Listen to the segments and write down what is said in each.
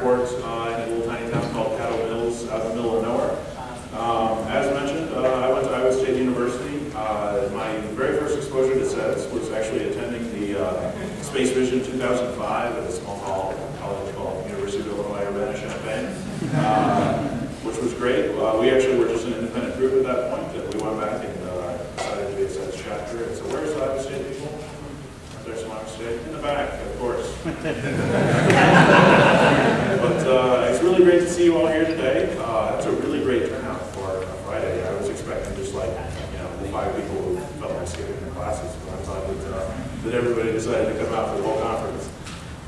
airport in a little tiny town called Caddo Mills out in the middle of nowhere. As mentioned, I went to Iowa State University. My very first exposure to SEDS was actually attending the SpaceVision 2005 at a small college called University of Illinois Urbana, Champaign, which was great. We actually were just an independent group at that point, and we went back and decided to be a SEDS chapter. And so where's the Iowa State people? There's some Iowa State in the back, of course. But it's really great to see you all here today. That's a really great turnout for a Friday. I was expecting just like, the 5 people who felt like skipping their classes, but I'm glad that everybody decided to come out for the whole conference.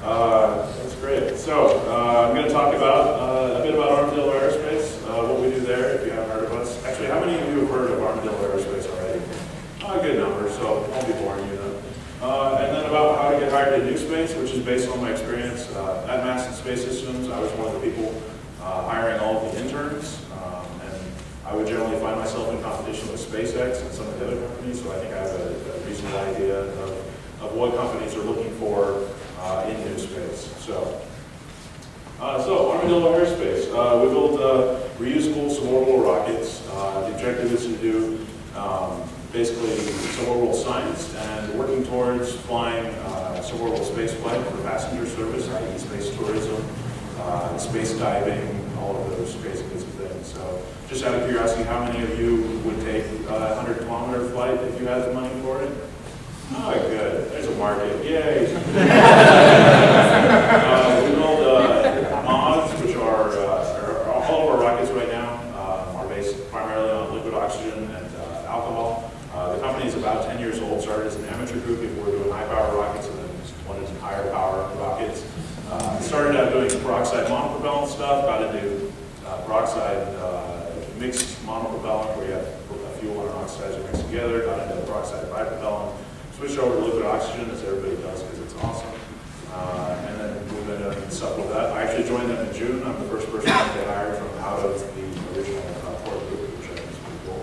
That's great. So I'm going to talk about a bit about Armadillo Aerospace, what we do there, if you haven't heard of us. Actually, how many of you have heard of Armadillo Aerospace already? A good number, so I won't be boring you then. And then about how to get hired at New Space, which is based on my experience at SEDS Space Systems. I was one of the people hiring all of the interns, and I would generally find myself in competition with SpaceX and some of the other companies, so I think I have a reasonable idea of what companies are looking for in New Space. So Armadillo Aerospace. We build reusable suborbital rockets. The objective is to do basically suborbital science and working towards flying suborbital space flight for passenger service, i.e. space tourism, space diving, all of those basic bits of things. So just out of curiosity, how many of you would take a 100-kilometer flight if you had the money for it? Oh, good. There's a market. Yay! We build mods, which are all of our rockets right now are based primarily on liquid oxygen and alcohol. The company is about 10 years old, started as an amateur group before doing high-power rockets and then wanted to higher power rockets. Started out doing peroxide monopropellant stuff, got into peroxide mixed monopropellant where you have a fuel and an oxidizer mixed together, got into peroxide bipropellant, switched over to liquid oxygen as everybody does because it's awesome. And then we've been doing stuff with that. I actually joined them in June. I'm the first person that they hired from out of the original port group, which I think is pretty cool.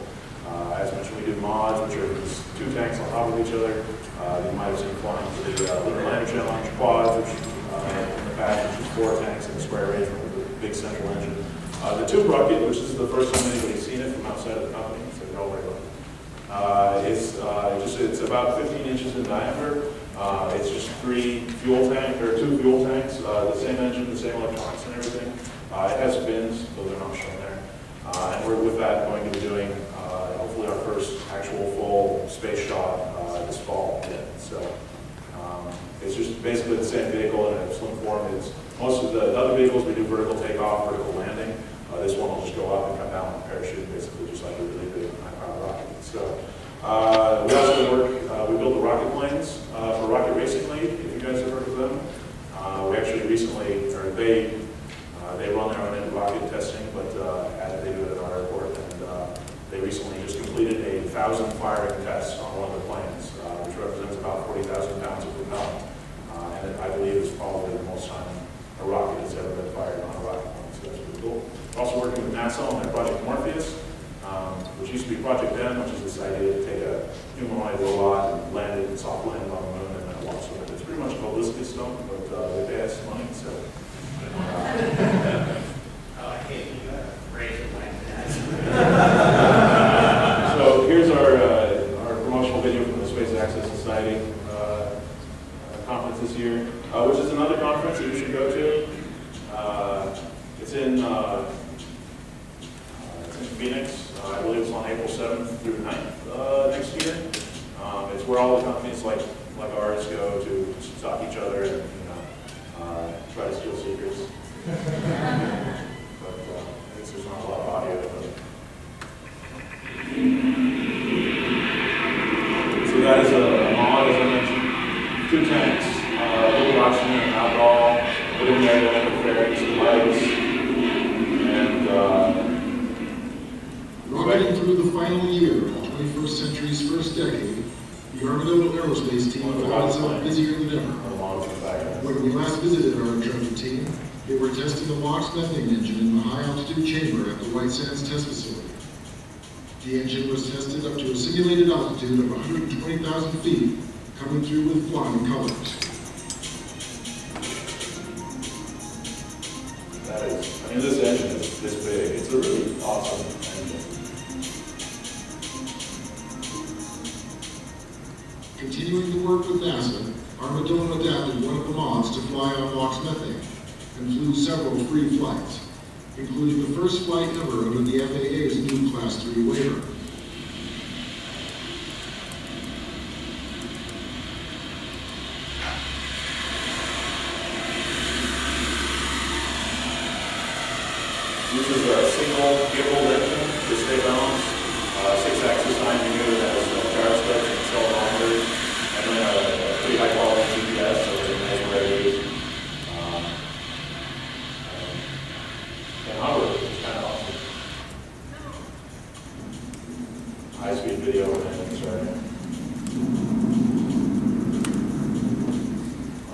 As mentioned, we do mods, which are these 2 tanks on top of each other. You might have seen flying for the Lunar Lander Challenge quads, which in the past, which is 4 tanks in a square range with a big central engine. The tube rocket, which is the first time anybody's seen it from outside of the company, so don't worry about it. It's about 15 inches in diameter. It's just 2 fuel tanks, the same engine, the same electronics and everything. It has fins, those are not shown there. And we're with that going to be doing hopefully our first actual full space shot this fall. So it's just basically the same vehicle in a slim form. Most of the other vehicles we do vertical takeoff, vertical landing. This one will just go up and come down with a parachute, basically just like a really big high-power rocket. So we also we build the rocket planes for Rocket Racing League, if you guys have heard of them. We actually recently, or they run their own rocket testing, but they do it at our airport, and they recently just completed 1,000 firing tests on one of the planes, which represents about 40,000 pounds of propellant. And I believe it's probably the most time a rocket has ever been fired on a rocket plane, so that's pretty cool. We're also working with NASA on their Project Morpheus, which used to be Project M, which is this idea to take a humanoid robot and land it, soft land it on the moon, and then launch it. It's pretty much Holistic stuff, but they pay us money, so. I hate you raise it like that. So here's our promotional video from the Space Access Society conference this year, which is another conference that you should go to. It's in Phoenix. I believe it's on April 7th through 9th next year. It's where all the companies like ours go to stalk each other and try to steal secrets. But I guess there's not a lot of audio. But. So that is a mod, as I mentioned. 2 tanks, liquid oxygen and alcohol. Put in there the liquid ferries and lights. And rocketing through the final year of the 21st century's first decade, the Armadillo Aerospace team found itself busier than ever. When we last visited our intrepid team, they were testing the LOX methane engine in the high-altitude chamber at the White Sands test facility. The engine was tested up to a simulated altitude of 120,000 feet, coming through with flying colors. That is, I mean, this engine is this big. It's a really awesome engine. Continuing to work with NASA, Armadillo adapted one of the mods to fly on LOX methane and flew several free flights, including the first flight ever under the FAA's new Class 3 waiver. This is a single gimbal engine to stay balanced, 6-axis 9mm that has gyroscopes and accelerometers, and then a pretty high quality GPS, so it knows where it is. And however, it's kind of awesome. High-speed video and engines right here.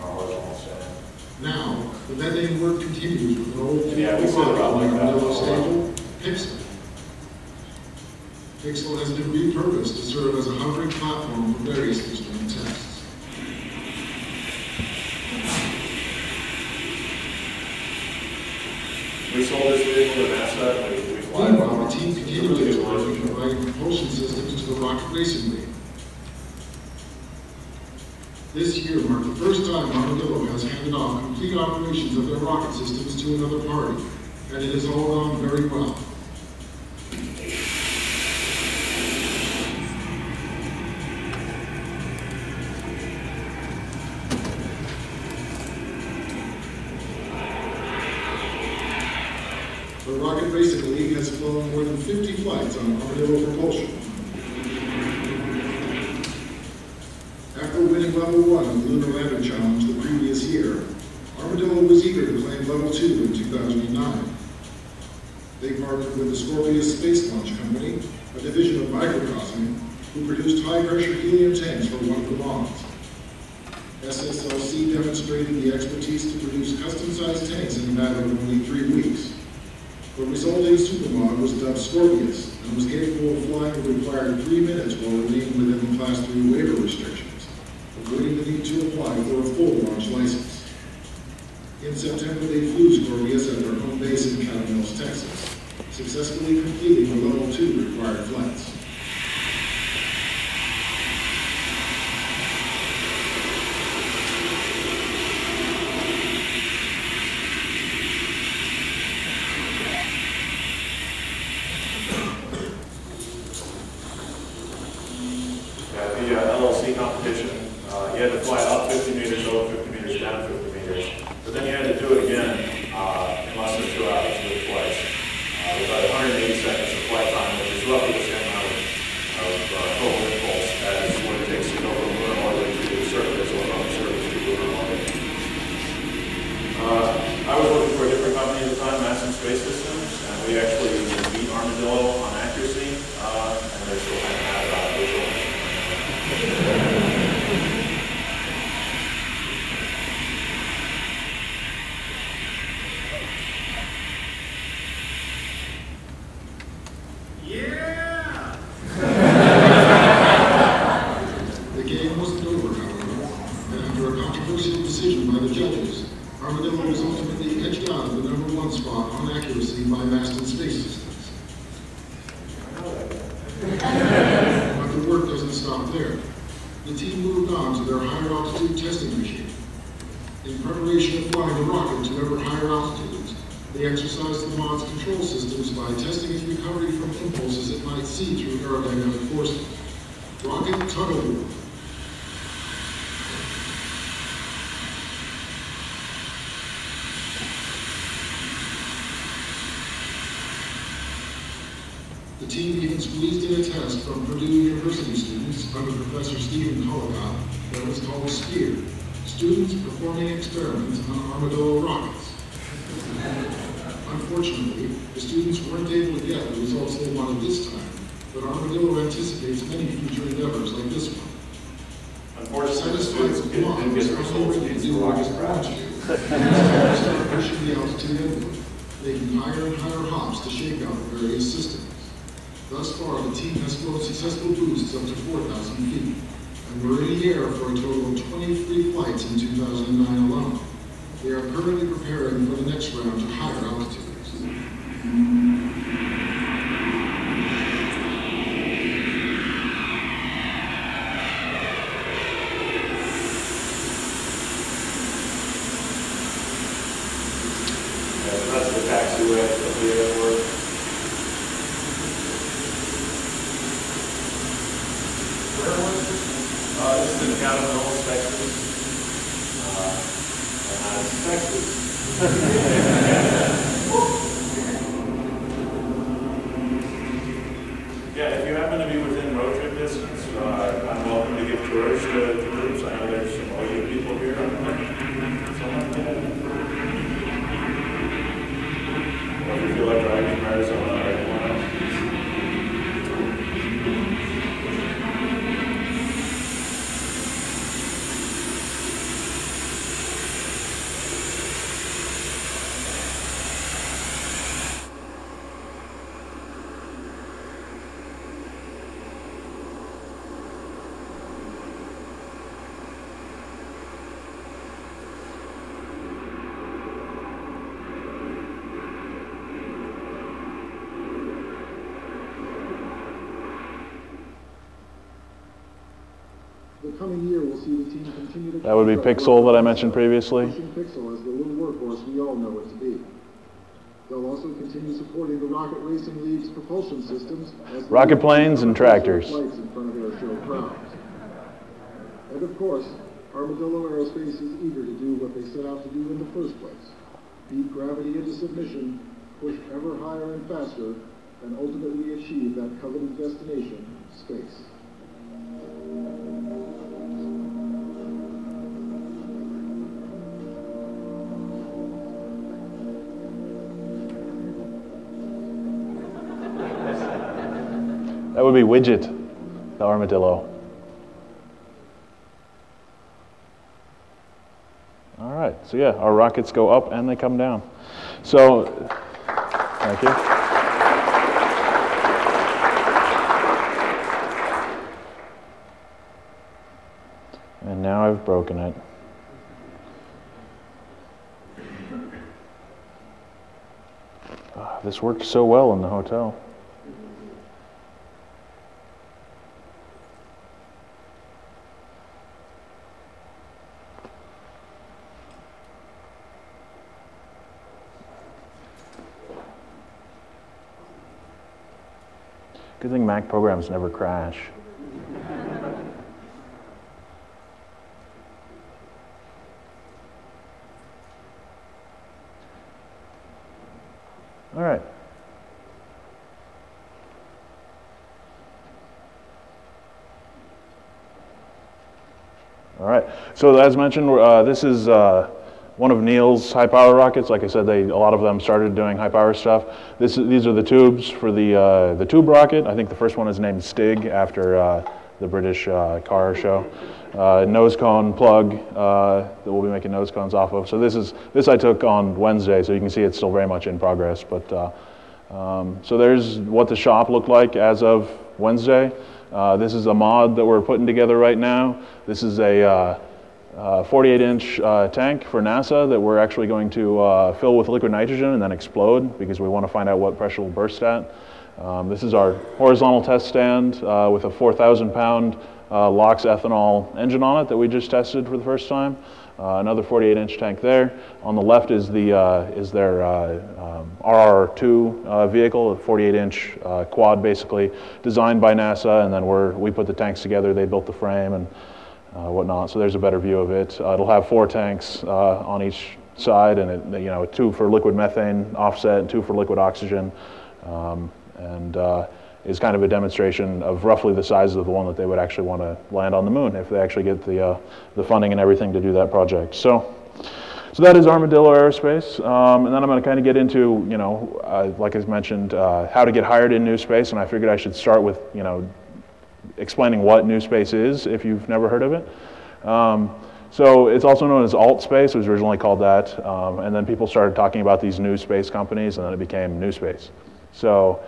What's almost saying? Now, the methane work continues with an old Yeah, we said about like that Armadillo before. stable, Pixel. Pixel has been repurposed to serve as a hovering platform for various instrument tests. We sold this vehicle to NASA, and we fly it. Meanwhile, the team It's a continues really its good work in relationship. providing propulsion systems to the rocket racing league. This year marked the first time Armadillo has handed off complete operations of their rocket systems to another party, and it has all gone very well. The Rocket Racing League has flown more than 50 flights on Armadillo propulsion. After winning Level 1 of the Lunar Lander Challenge the previous year, Armadillo was eager to claim Level 2 in 2009. They partnered with the SEDS Space Launch Company, a division of Microcosm, who produced high-pressure helium tanks for one of the mods. SSLC demonstrated the expertise to produce custom-sized tanks in a matter of only 3 weeks. The resulting supermod was dubbed Scorpius and was capable of flying the required 3 minutes while remaining within the Class 3 waiver restrictions, avoiding the need to apply for a full launch license. In September, they flew Scorpius at their home base in Catamills, Texas, successfully completing the Level 2 required flights. LLC competition, you had to fly up 50 meters, over 50 meters, down 50 meters. But then you had to do it again in less than 2 hours with flights. With about 180 seconds of flight time, which is roughly the same amount of total impulse as what it takes to go from lunar orbit to the surface or from the surface to lunar orbit. I was working for a different company at the time, SEDS SpaceVision, and we actually beat Armadillo on accuracy, and they're still kind of mad about it. Yeah! The game wasn't over, however, and after a controversial decision by the judges, Armadillo was ultimately edged out of the #1 spot on accuracy by Maston Space Systems. But the work doesn't stop there. The team moved on to their higher altitude testing regime. In preparation of flying the rocket to ever higher altitudes, they exercised the mod's control systems by testing its recovery from impulses it might see through aerodynamic forces. Rocket tug of war. The team even squeezed in a test from Purdue University students under Professor Stephen Collicott that was called SPEAR, Students Performing Experiments on Armadillo Rockets. Unfortunately, the students weren't able to get the results they wanted this time, but Armadillo anticipates many future endeavors like this one. Unfortunately, the Satisfied students with didn't get the are results ready to because do the what rockets they want crashed. to. Start pushing the altitude envelope, making higher and higher hops to shake out the various systems. Thus far, the team has flown successful boosts up to 4,000 feet, and were in the air for a total of 23 flights in 2009 alone. They are currently preparing for the next round to higher happy with the way it works. Where was this? This is in Armadillo, Texas. And it's Texas. Yeah, if you happen to be within road trip distance, I'm welcome to give tours to groups. I know there's some OU people here. Or if you feel like driving from Arizona or anyone else. The coming year will see the team continue to... That would be Pixel that I mentioned previously. Pixel as the little workhorse we all know it to be. They'll also continue supporting the Rocket Racing League's propulsion systems as rocket planes and tractors. Flights in front of air show crowds. And of course, Armadillo Aerospace is eager to do what they set out to do in the first place. Beat gravity into submission, push ever higher and faster, and ultimately achieve that coveted destination, space. That would be Widget, the Armadillo. All right, so yeah, our rockets go up and they come down. So, thank you. And now I've broken it. This worked so well in the hotel. Good thing Mac programs never crash. All right. All right. So as mentioned, this is one of Neil's high power rockets. Like I said, a lot of them started doing high power stuff. These are the tubes for the tube rocket. I think the first one is named Stig after the British car show. Nose cone plug that we'll be making nose cones off of. So this I took on Wednesday, so you can see it's still very much in progress. But so there's what the shop looked like as of Wednesday. This is a mod that we're putting together right now. This is a 48-inch tank for NASA that we're actually going to fill with liquid nitrogen and then explode because we want to find out what pressure will burst at. This is our horizontal test stand with a 4,000-pound LOX ethanol engine on it that we just tested for the first time. Another 48-inch tank there. On the left is their RR2 vehicle, a 48-inch quad basically, designed by NASA, and then we put the tanks together. They built the frame and whatnot. So there's a better view of it. It'll have 4 tanks on each side, and 2 for liquid methane offset and 2 for liquid oxygen, and is kind of a demonstration of roughly the size of the one that they would actually want to land on the moon if they actually get the funding and everything to do that project. So that is Armadillo Aerospace, and then I'm going to kind of get into, like I mentioned, how to get hired in New Space, and I figured I should start with, explaining what New Space is if you've never heard of it. So it's also known as Alt Space. It was originally called that, and then people started talking about these new space companies, and then it became New Space. So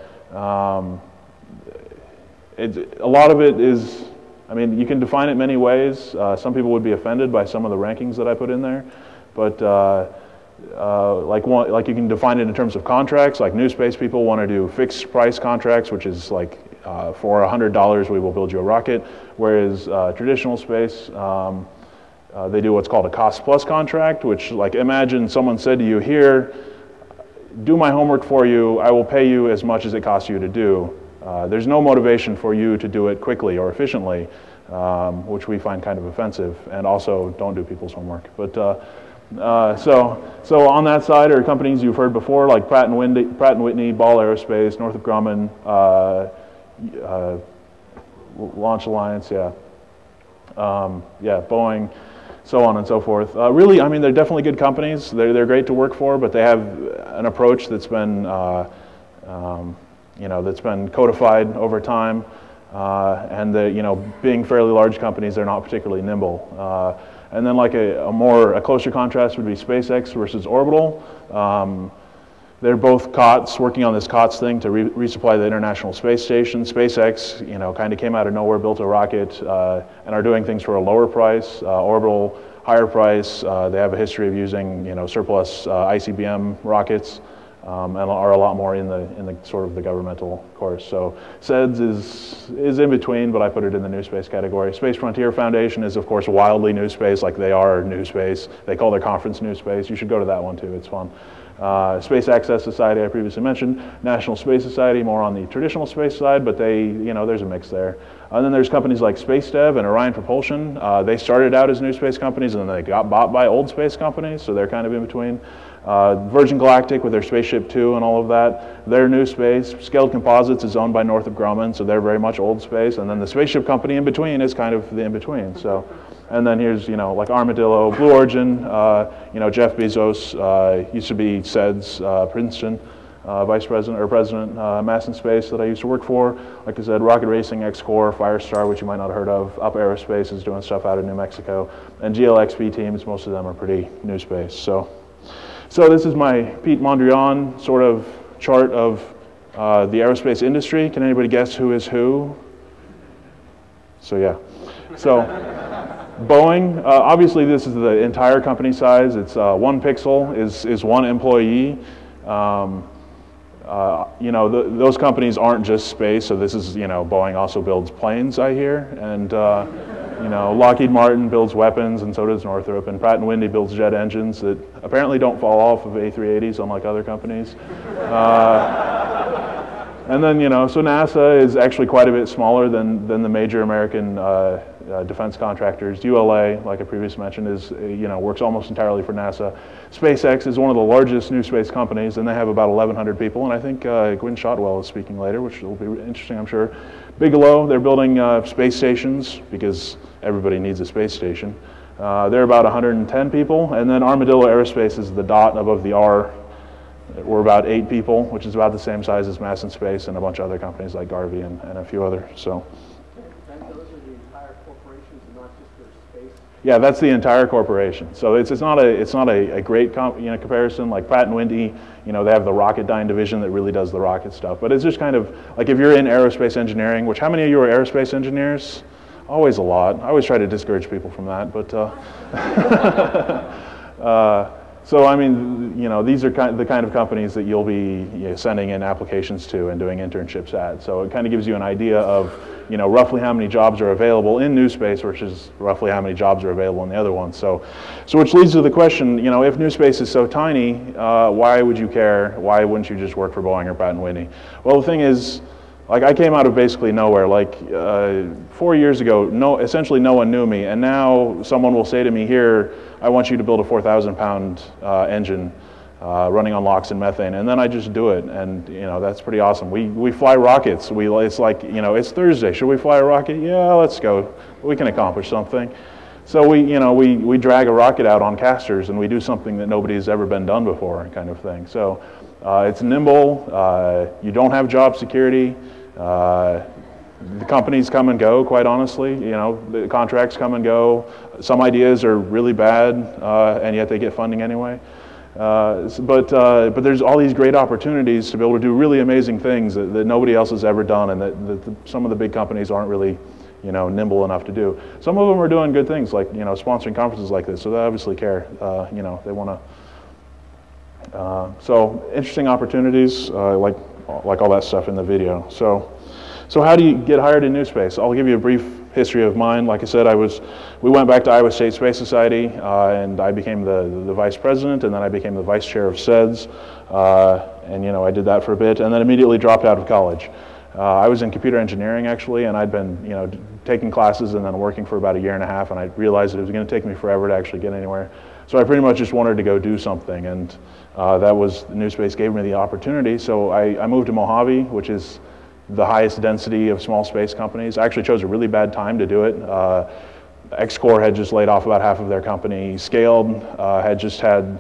a lot of it is, you can define it many ways. Some people would be offended by some of the rankings that I put in there, but like you can define it in terms of contracts. Like New Space people want to do fixed price contracts, which is like for $100 we will build you a rocket, whereas traditional space, they do what's called a cost plus contract, which, like, imagine someone said to you, here, do my homework for you, I will pay you as much as it costs you to do. There's no motivation for you to do it quickly or efficiently, which we find kind of offensive, and also don't do people's homework. But so on that side are companies you've heard before, like Pratt and Whitney, Ball Aerospace, Northrop Grumman, Launch Alliance, Boeing, so on and so forth. Really, I mean, they're definitely good companies. They're great to work for, but they have an approach that's been, that's been codified over time. And being fairly large companies, they're not particularly nimble. And then like a closer contrast would be SpaceX versus Orbital. They're both COTS, working on this COTS thing to resupply the International Space Station. SpaceX, kind of came out of nowhere, built a rocket, and are doing things for a lower price. Orbital, higher price. They have a history of using, surplus ICBM rockets, and are a lot more in the sort of the governmental course. So SEDS is in between, but I put it in the new space category. Space Frontier Foundation is, of course, wildly new space, like they are new space. They call their conference new space. You should go to that one too, it's fun. Space Access Society, I previously mentioned. National Space Society, more on the traditional space side, but they, there's a mix there. And then there's companies like Space Dev and Orion Propulsion. They started out as new space companies, and then they got bought by old space companies, so they're kind of in between. Virgin Galactic with their Spaceship Two and all of that, they're new space. Scaled Composites is owned by Northrop Grumman, so they're very much old space. And then the spaceship company in between is kind of the in between. So, and then here's like Armadillo, Blue Origin. Jeff Bezos used to be SEDS Princeton vice president or president, Mass and Space that I used to work for. Like I said, Rocket Racing, X-Core, Firestar, which you might not have heard of. Up Aerospace is doing stuff out of New Mexico, and GLXP teams. Most of them are pretty new space. So this is my Pete Mondrian sort of chart of the aerospace industry. Can anybody guess who is who? So yeah. So Boeing, obviously this is the entire company size. It's 1 pixel is 1 employee. Those companies aren't just space, so this is, Boeing also builds planes, I hear, and Lockheed Martin builds weapons, and so does Northrop, and Pratt & Whitney builds jet engines that apparently don't fall off of A380s, unlike other companies. And then, so NASA is actually quite a bit smaller than the major American defense contractors. ULA, like I previously mentioned, is works almost entirely for NASA. SpaceX is one of the largest new space companies, and they have about 1,100 people. And I think Gwynne Shotwell is speaking later, which will be interesting, I'm sure. Bigelow, they're building space stations because everybody needs a space station. They're about 110 people, and then Armadillo Aerospace is the dot above the R. We're about 8 people, which is about the same size as Mass and Space and a bunch of other companies like Garvey and a few others. So. And those are the entire corporations, and not just their space. Yeah, that's the entire corporation. So it's not a great comparison. Like Pratt & Whitney, they have the Rocketdyne division that really does the rocket stuff. But it's just kind of like if you're in aerospace engineering, which how many of you are aerospace engineers? Always a lot. I always try to discourage people from that, but. So I mean, these are the kind of companies that you'll be sending in applications to and doing internships at. So it kind of gives you an idea of, roughly how many jobs are available in new space versus roughly how many jobs are available in the other ones. So which leads to the question, if new space is so tiny, why would you care? Why wouldn't you just work for Boeing or Pratt & Whitney? Well, the thing is, like I came out of basically nowhere. Like 4 years ago, essentially no one knew me, and now someone will say to me, "Here, I want you to build a 4,000-pound engine running on LOX and methane," and then I just do it, and that's pretty awesome. We fly rockets. It's like it's Thursday. Should we fly a rocket? Yeah, let's go. We can accomplish something. So we drag a rocket out on casters, and we do something that nobody's ever been done before, kind of thing. So it's nimble. You don't have job security. The companies come and go, quite honestly. The contracts come and go. Some ideas are really bad, and yet they get funding anyway. But there's all these great opportunities to be able to do really amazing things that nobody else has ever done, and that some of the big companies aren't really, nimble enough to do. Some of them are doing good things, like sponsoring conferences like this, so they obviously care. They want to. So interesting opportunities, like all that stuff in the video. So how do you get hired in new space? I'll give you a brief history of mine. Like I said, we went back to Iowa State Space Society, and I became the vice president, and then I became the vice chair of SEDS, and I did that for a bit, and then immediately dropped out of college. I was in computer engineering actually, and I'd been taking classes and then working for about a year and a half, and I realized that it was going to take me forever to actually get anywhere. So I pretty much just wanted to go do something, and that was, New Space gave me the opportunity. So I moved to Mojave, which is the highest density of small space companies. I actually chose a really bad time to do it. X-Corp had just laid off about half of their company. Scaled had just had,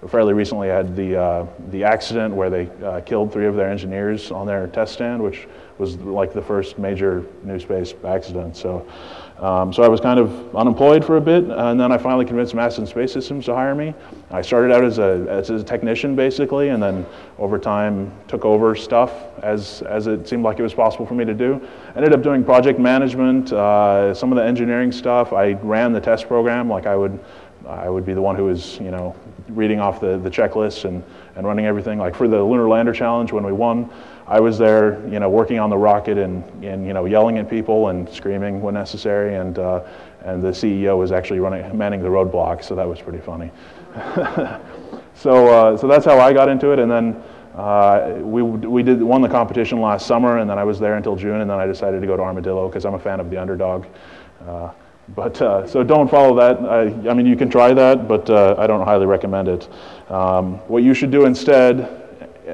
fairly recently had the accident where they killed 3 of their engineers on their test stand, which was like the first major New Space accident. So I was kind of unemployed for a bit, and then I finally convinced Madison Space Systems to hire me. I started out as a technician basically, and then over time took over stuff as it seemed like it was possible for me to do. Ended up doing project management, some of the engineering stuff. I ran the test program, like I would be the one who was, reading off the checklists and running everything. Like for the Lunar Lander Challenge, when we won, I was there, working on the rocket and yelling at people and screaming when necessary. And the CEO was actually manning the roadblock, so that was pretty funny. So that's how I got into it, and then we won the competition last summer, and then I was there until June, and then I decided to go to Armadillo because I'm a fan of the underdog. So don't follow that. I mean, you can try that, but I don't highly recommend it. What you should do instead,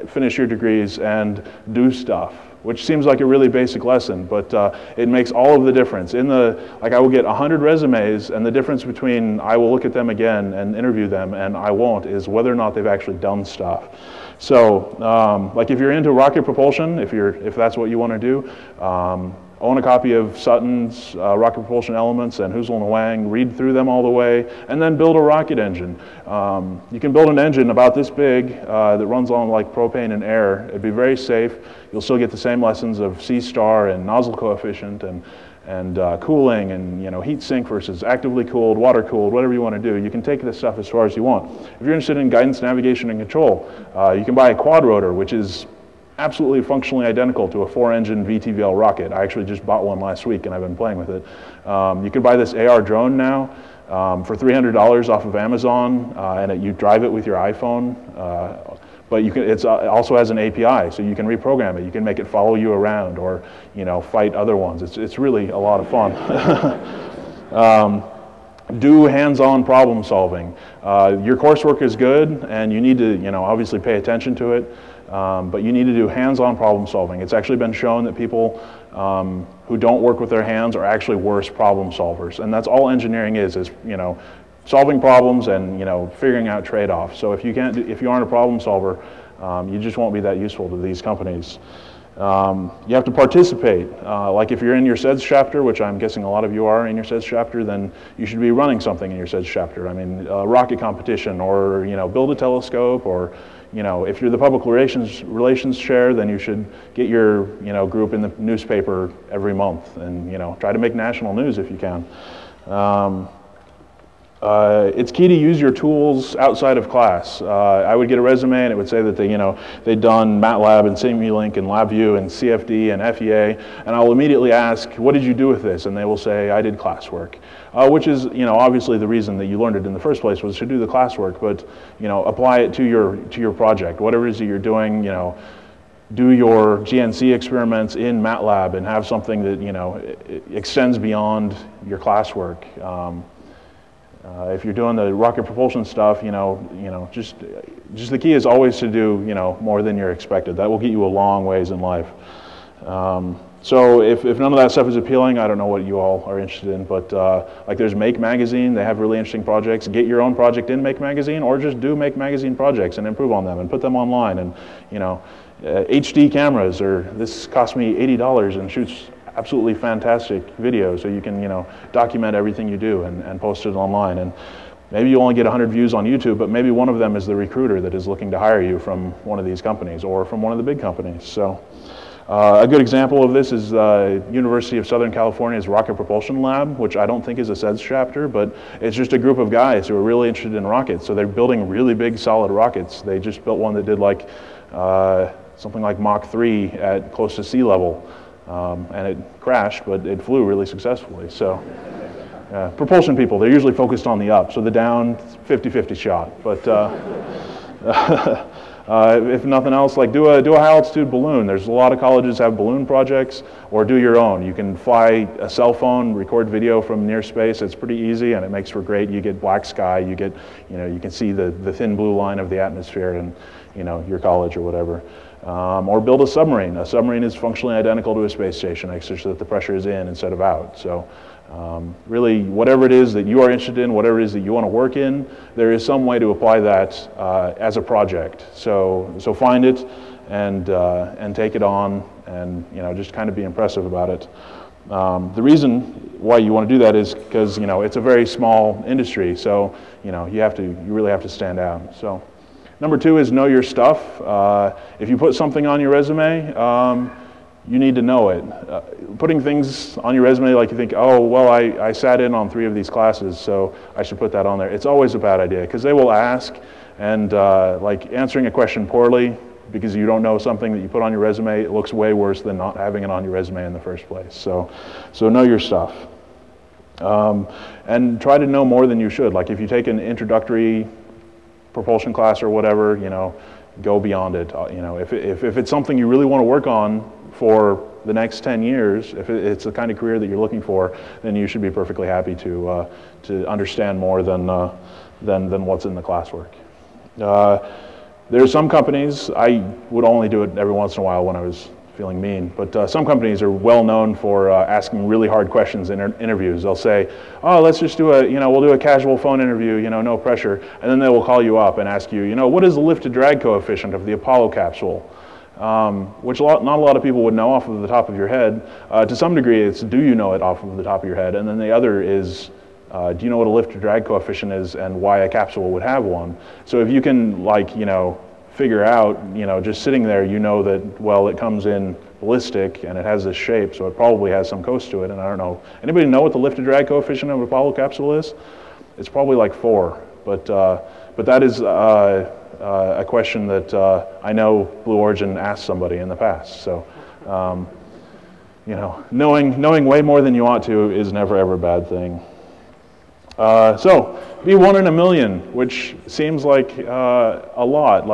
finish your degrees and do stuff, which seems like a really basic lesson, but it makes all of the difference. Like I will get 100 resumes, and the difference between I will look at them again and interview them and I won't is whether or not they've actually done stuff. So, like if you're into rocket propulsion, if that's what you want to do, own a copy of Sutton's Rocket Propulsion Elements and Hoozle and Wang, read through them all the way, and then build a rocket engine. You can build an engine about this big that runs on like propane and air. It'd be very safe. You'll still get the same lessons of C-star and nozzle coefficient and cooling and heat sink versus actively cooled, water cooled, whatever you want to do. You can take this stuff as far as you want. If you're interested in guidance, navigation, and control, you can buy a quad rotor, which is absolutely functionally identical to a 4-engine VTVL rocket. I actually just bought one last week and I've been playing with it. You can buy this AR drone now for $300 off of Amazon, and you drive it with your iPhone. But it also has an API, so you can reprogram it. You can make it follow you around or fight other ones. It's really a lot of fun. Do hands-on problem solving. Your coursework is good, and you need to obviously pay attention to it. But you need to do hands-on problem solving. It's actually been shown that people who don't work with their hands are actually worse problem solvers, and that's all engineering is solving problems and figuring out trade-offs. So if you aren't a problem solver, you just won't be that useful to these companies. You have to participate. Like if you're in your SEDS chapter, which I'm guessing a lot of you are in your SEDS chapter, then you should be running something in your SEDS chapter. I mean, rocket competition, or build a telescope, or if you're the public relations chair, then you should get your group in the newspaper every month, and try to make national news if you can. It's key to use your tools outside of class. I would get a resume and it would say that they'd done MATLAB and Simulink and LabVIEW and CFD and FEA, and I'll immediately ask, what did you do with this? And they will say, I did classwork, which is obviously the reason that you learned it in the first place was to do the classwork, but apply it to your project, whatever it is that you're doing. Do your GNC experiments in MATLAB and have something that extends beyond your classwork. If you're doing the rocket propulsion stuff, just the key is always to do, more than you're expected. That will get you a long ways in life. So if none of that stuff is appealing, I don't know what you all are interested in, but like there's Make Magazine, they have really interesting projects. Get your own project in Make Magazine, or just do Make Magazine projects and improve on them and put them online. And HD cameras, or this cost me $80 and shoots absolutely fantastic video, so you can document everything you do and post it online. And maybe you only get 100 views on YouTube, but maybe one of them is the recruiter that is looking to hire you from one of these companies or from one of the big companies. So a good example of this is University of Southern California's Rocket Propulsion Lab, which I don't think is a SEDS chapter, but it's just a group of guys who are really interested in rockets. So they're building really big solid rockets. They just built one that did like something like Mach 3 at close to sea level. and it crashed, but it flew really successfully. So propulsion people, they're usually focused on the up, so the down, 50-50 shot. But if nothing else, like do a high altitude balloon. There's a lot of colleges have balloon projects, or do your own. You can fly a cell phone, record video from near space. It's pretty easy, and it makes for great. You get black sky. You get, you can see the thin blue line of the atmosphere in, your college or whatever. Or build a submarine. A submarine is functionally identical to a space station, except that the pressure is in instead of out. So really, whatever it is that you are interested in, whatever it is that you want to work in, there is some way to apply that as a project. So find it and take it on, and just kind of be impressive about it. The reason why you want to do that is because it's a very small industry, so you really have to stand out. So. Number 2 is know your stuff. If you put something on your resume, you need to know it. Putting things on your resume like you think, oh, well, I sat in on 3 of these classes, so I should put that on there. It's always a bad idea, because they will ask, and like answering a question poorly because you don't know something that you put on your resume, it looks way worse than not having it on your resume in the first place. So know your stuff. And try to know more than you should. Like if you take an introductory propulsion class or whatever, go beyond it. If it's something you really want to work on for the next 10 years, if it's the kind of career that you're looking for, then you should be perfectly happy to understand more than what's in the classwork. There are some companies, I would only do it every once in a while when I was feeling mean, but some companies are well known for asking really hard questions in interviews. They'll say, oh, let's just do we'll do a casual phone interview, no pressure, and then they will call you up and ask you, what is the lift to drag coefficient of the Apollo capsule? Which not a lot of people would know off of the top of your head. To some degree, it's do you know it off of the top of your head, and then the other is, do you know what a lift to drag coefficient is and why a capsule would have one? So if you can, figure out, just sitting there, that, well, it comes in ballistic and it has this shape, so it probably has some coast to it, and I don't know. Anybody know what the lift to drag coefficient of an Apollo capsule is? It's probably like 4, but that is a question that I know Blue Origin asked somebody in the past. So, knowing way more than you ought to is never ever a bad thing. So be 1 in a million, which seems like a lot.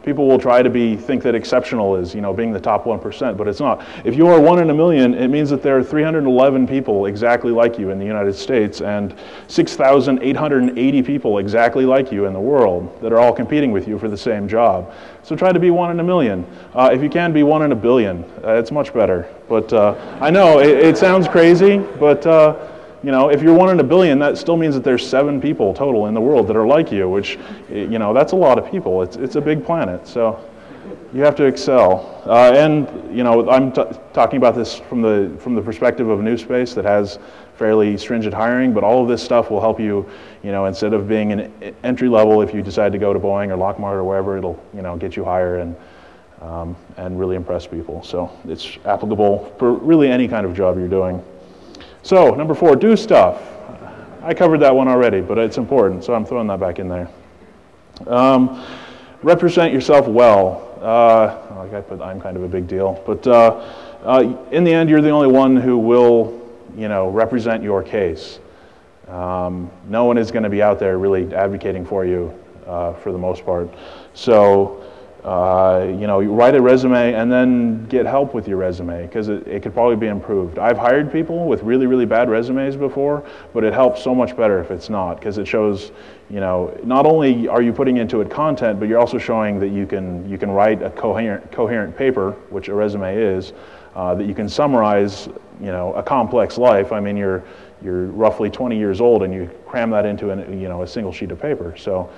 People will try to think that exceptional is, being the top 1%, but it's not. If you are 1 in a million, it means that there are 311 people exactly like you in the United States and 6,880 people exactly like you in the world that are all competing with you for the same job. So try to be 1 in a million. If you can be 1 in a billion, it's much better. But I know it sounds crazy, but if you're 1 in a billion, that still means that there's 7 people total in the world that are like you, which, that's a lot of people. It's a big planet, so you have to excel. And I'm talking about this from the perspective of New Space that has fairly stringent hiring, but all of this stuff will help you, instead of being an entry level, if you decide to go to Boeing or Lockheed or wherever, it'll, get you higher and really impress people. So it's applicable for really any kind of job you're doing. So, number 4, do stuff. I covered that one already, but it's important, so I'm throwing that back in there. Represent yourself well. I'm kind of a big deal, but in the end, you're the only one who will, represent your case. No one is going to be out there really advocating for you for the most part. So, you write a resume and then get help with your resume, because it could probably be improved. I've hired people with really, really bad resumes before, but it helps so much better if it's not, because it shows, not only are you putting into it content, but you're also showing that you can write a coherent paper, which a resume is, that you can summarize, a complex life. I mean, you're roughly 20 years old and you cram that into a single sheet of paper. So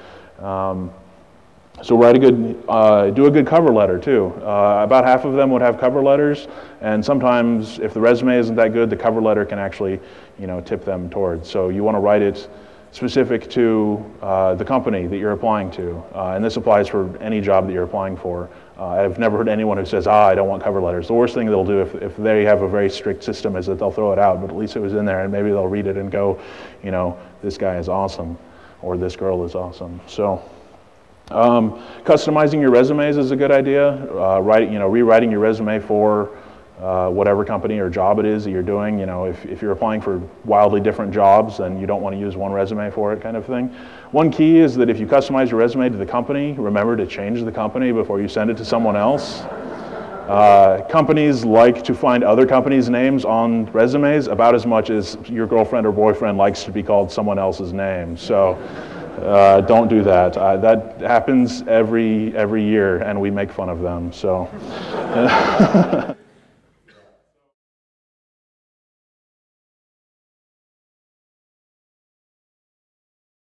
write do a good cover letter too. About half of them would have cover letters, and sometimes if the resume isn't that good, the cover letter can actually, tip them towards. So you want to write it specific to the company that you're applying to, and this applies for any job that you're applying for. I've never heard anyone who says, I don't want cover letters. The worst thing they'll do if they have a very strict system is that they'll throw it out, but at least it was in there, and maybe they'll read it and go, this guy is awesome, or this girl is awesome. So. Customizing your resumes is a good idea. Rewriting your resume for whatever company or job it is that you're doing. You know, if you're applying for wildly different jobs, then you don't want to use one resume for it, kind of thing. One key is that if you customize your resume to the company, remember to change the company before you send it to someone else. Companies like to find other companies' names on resumes about as much as your girlfriend or boyfriend likes to be called someone else's name. So don't do that. That happens every year, and we make fun of them. So.